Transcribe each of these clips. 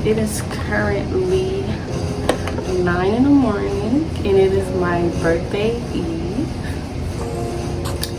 It is currently 9 in the morning and it is my birthday eve.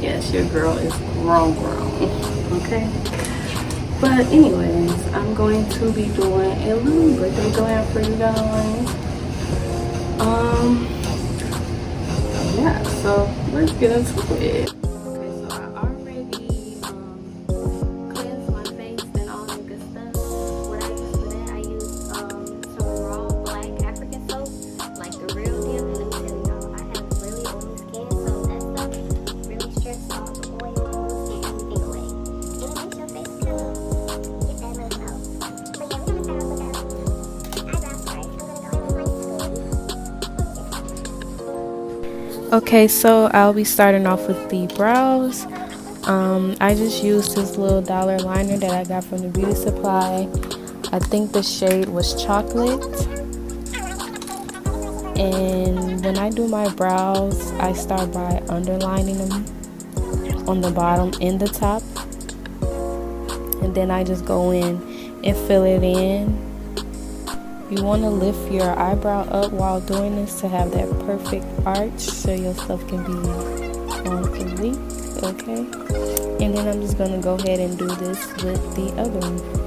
Yes, your girl is grown, okay? But anyways, I'm going to be doing a little birthday glam for you guys. Yeah, so let's get into it. Okay, so I'll be starting off with the brows. I just used this little dollar liner that I got from the beauty supply. I think the shade was chocolate. And when I do my brows, I start by underlining them on the bottom and the top. And then I just go in and fill it in. You want to lift your eyebrow up while doing this to have that perfect arch so your stuff can be on complete, okay? And then I'm just going to go ahead and do this with the other one.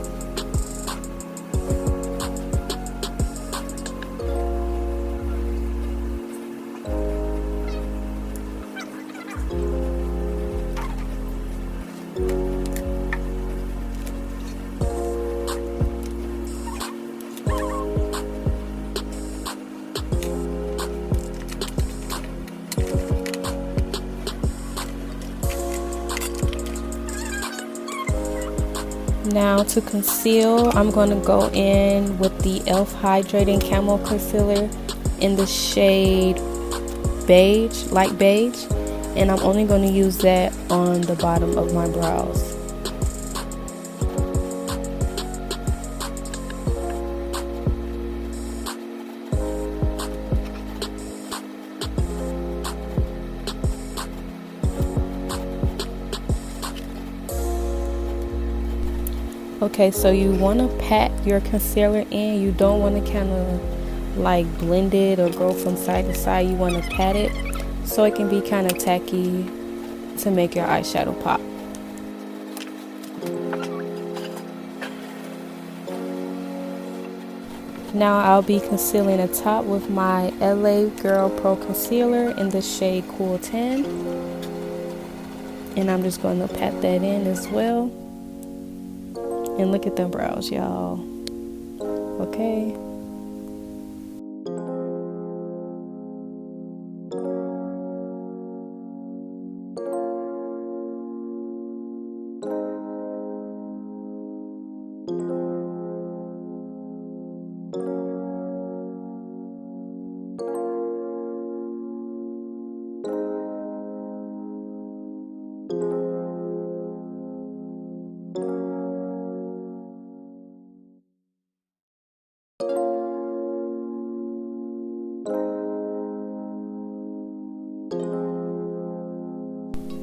Now to conceal, I'm going to go in with the e.l.f. Hydrating Camo Concealer in the shade beige, light beige, and I'm only going to use that on the bottom of my brows. Okay, so you want to pat your concealer in. You don't want to kind of like blend it or go from side to side. You want to pat it so it can be kind of tacky to make your eyeshadow pop. Now I'll be concealing the top with my LA Girl Pro Concealer in the shade Cool Tan. And I'm just going to pat that in as well. And look at them brows, y'all. Okay.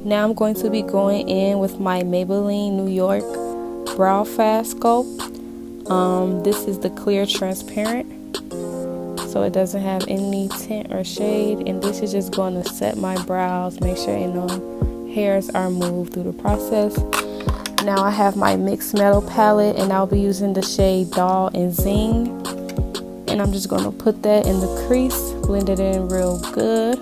Now I'm going to be going in with my Maybelline New York Brow Fast Sculpt. This is the clear transparent, so it doesn't have any tint or shade, and this is just going to set my brows, make sure no hairs are moved through the process. Now I have my mixed metal palette, and I'll be using the shade Doll and Zing, and I'm just going to put that in the crease, blend it in real good.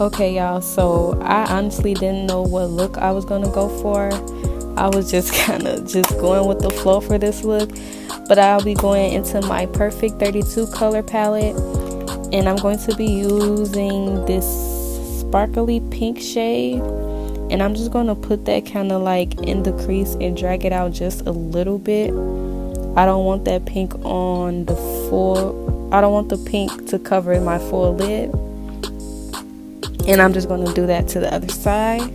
Okay, y'all, so I honestly didn't know what look I was gonna go for. I was just kind of just going with the flow for this look. But I'll be going into my Perfect 32 color palette, and I'm going to be using this sparkly pink shade, and I'm just going to put that kind of like in the crease and drag it out just a little bit. I don't want that pink on the full, I don't want the pink to cover my full lid, and I'm just going to do that to the other side.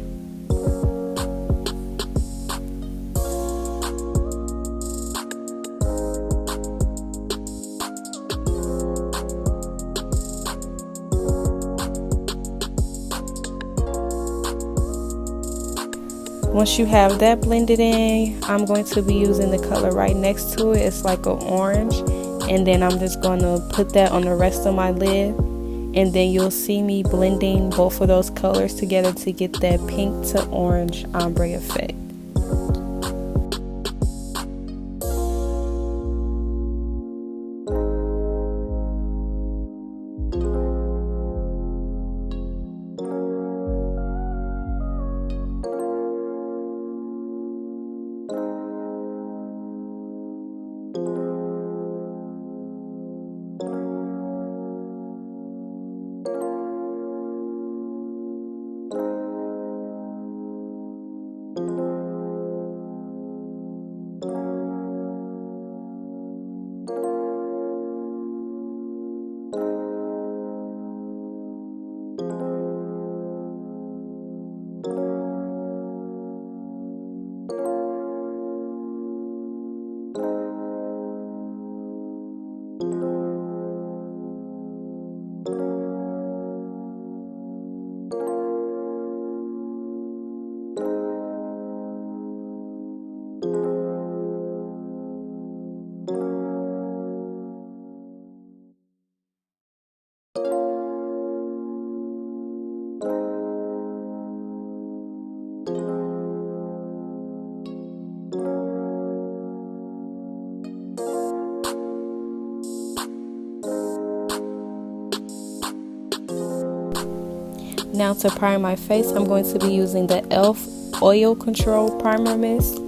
Once you have that blended in, I'm going to be using the color right next to it. It's like an orange, and then I'm just going to put that on the rest of my lid, and then you'll see me blending both of those colors together to get that pink to orange ombre effect. Now to prime my face, I'm going to be using the e.l.f. Oil Control Primer Mist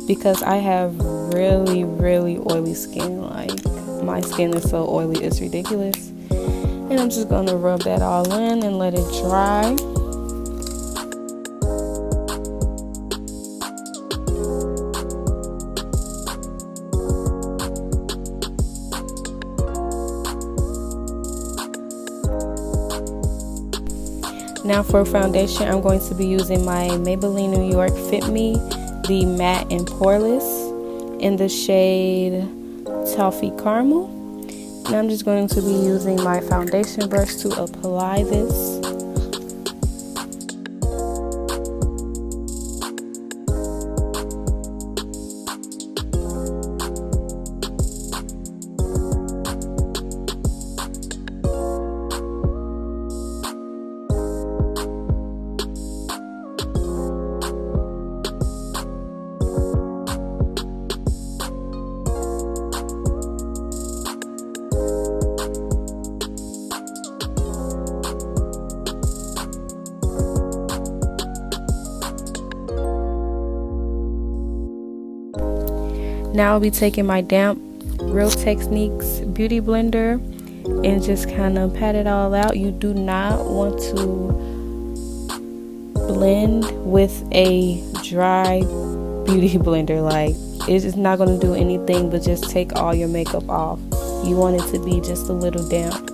because I have really oily skin. Like, my skin is so oily, it's ridiculous. And I'm just going to rub that all in and let it dry. Now for foundation, I'm going to be using my Maybelline New York Fit Me, the matte and poreless, in the shade Toffee Caramel. And I'm just going to be using my foundation brush to apply this. Now I'll be taking my damp Real Techniques beauty blender and just kind of pat it all out. You do not want to blend with a dry beauty blender. Like, it's just not going to do anything but just take all your makeup off. You want it to be just a little damp.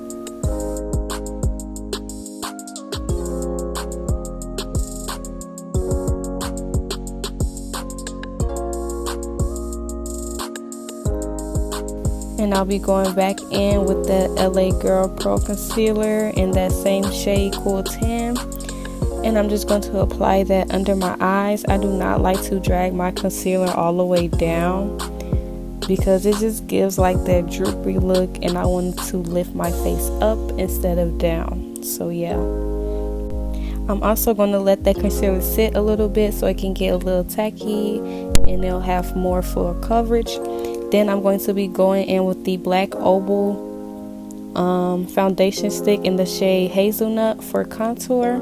And I'll be going back in with the LA Girl Pro Concealer in that same shade, Cool Tan. And I'm just going to apply that under my eyes. I do not like to drag my concealer all the way down because it just gives like that droopy look, and I want to lift my face up instead of down. So yeah. I'm also going to let that concealer sit a little bit so it can get a little tacky and it'll have more full coverage. Then I'm going to be going in with the Black Oval foundation stick in the shade Hazelnut for contour.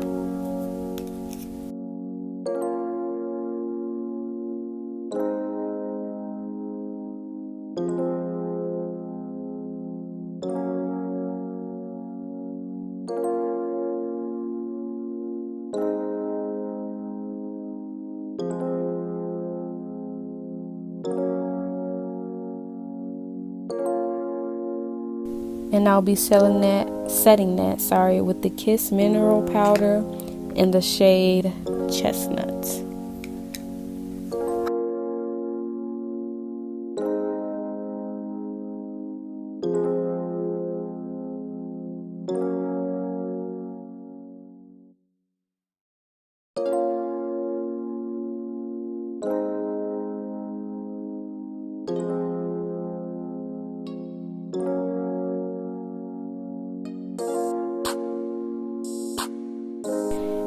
And I'll be setting that with the Kiss Mineral Powder in the shade Chestnut.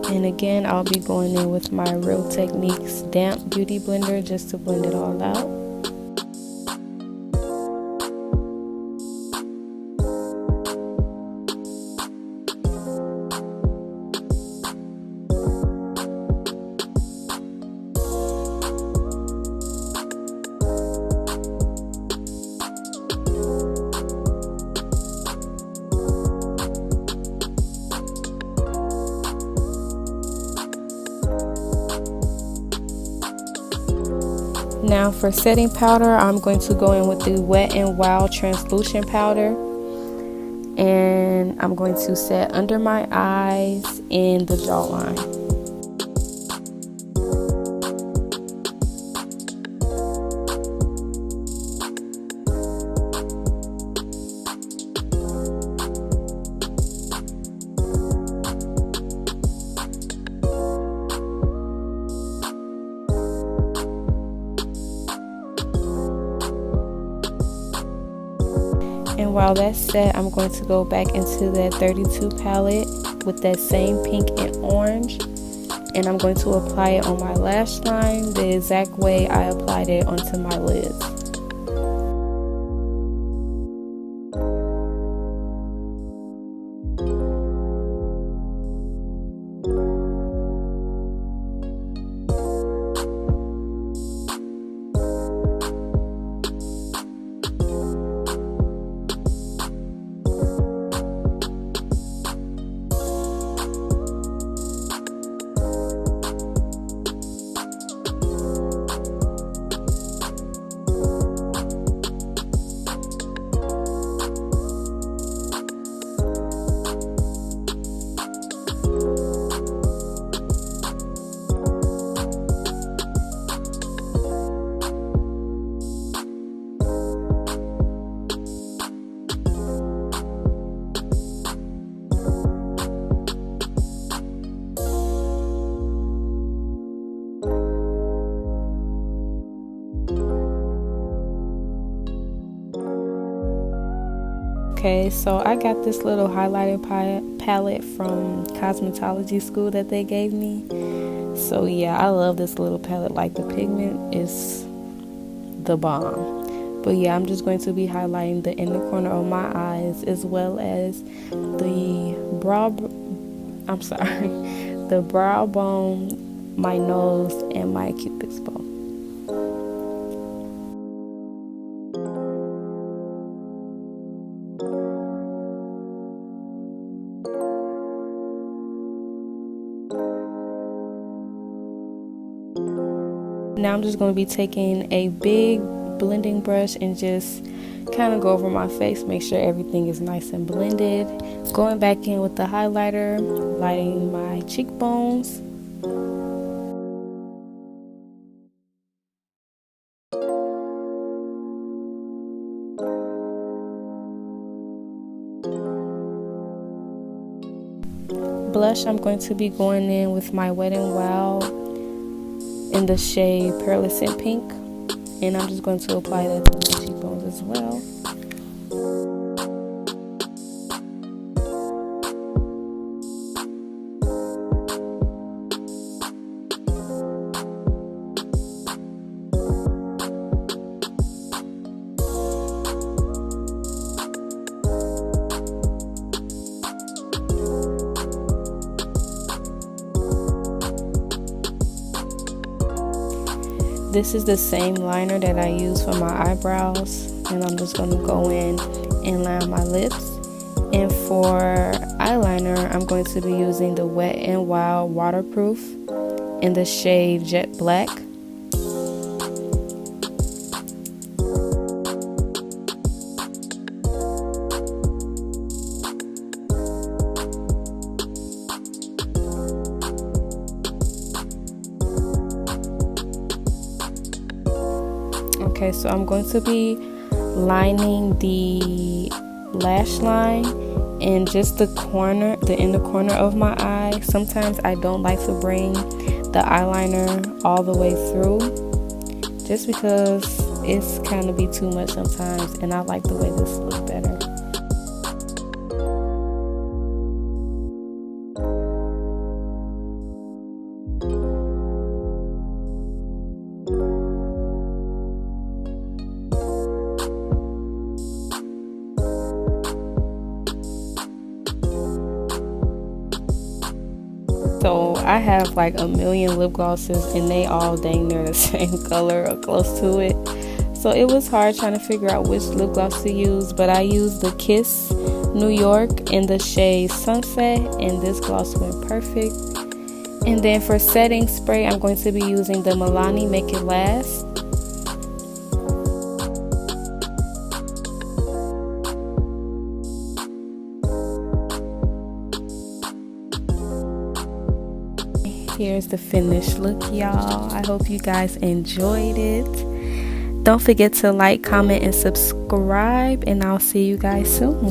And again, I'll be going in with my Real Techniques damp beauty blender just to blend it all out. Now for setting powder, I'm going to go in with the Wet n Wild translucent powder, and I'm going to set under my eyes and the jawline. And while that's set, I'm going to go back into that 32 palette with that same pink and orange, and I'm going to apply it on my lash line the exact way I applied it onto my lids. Okay, so I got this little highlighter palette from cosmetology school that they gave me. So yeah, I love this little palette. Like, the pigment is the bomb. But yeah, I'm just going to be highlighting the inner corner of my eyes, as well as the brow bone, my nose, and my cupid's bow. Now I'm just going to be taking a big blending brush and just kind of go over my face, make sure everything is nice and blended. Going back in with the highlighter, lighting my cheekbones. Blush, I'm going to be going in with my Wet n Wild in the shade Pearlescent Pink, and I'm just going to apply that to my cheekbones as well. This is the same liner that I use for my eyebrows, and I'm just going to go in and line my lips. And for eyeliner, I'm going to be using the Wet n Wild Waterproof in the shade Jet Black. Okay, so I'm going to be lining the lash line and just the inner corner of my eye. Sometimes I don't like to bring the eyeliner all the way through, just because it's kind of be too much sometimes, and I like the way this looks better. So I have like a million lip glosses and they all dang near the same color or close to it. So it was hard trying to figure out which lip gloss to use, but I used the Kiss New York in the shade Sunset, and this gloss went perfect. And then for setting spray, I'm going to be using the Milani Make It Last. Here's the finished look, y'all. I hope you guys enjoyed it. Don't forget to like, comment, and subscribe, and I'll see you guys soon.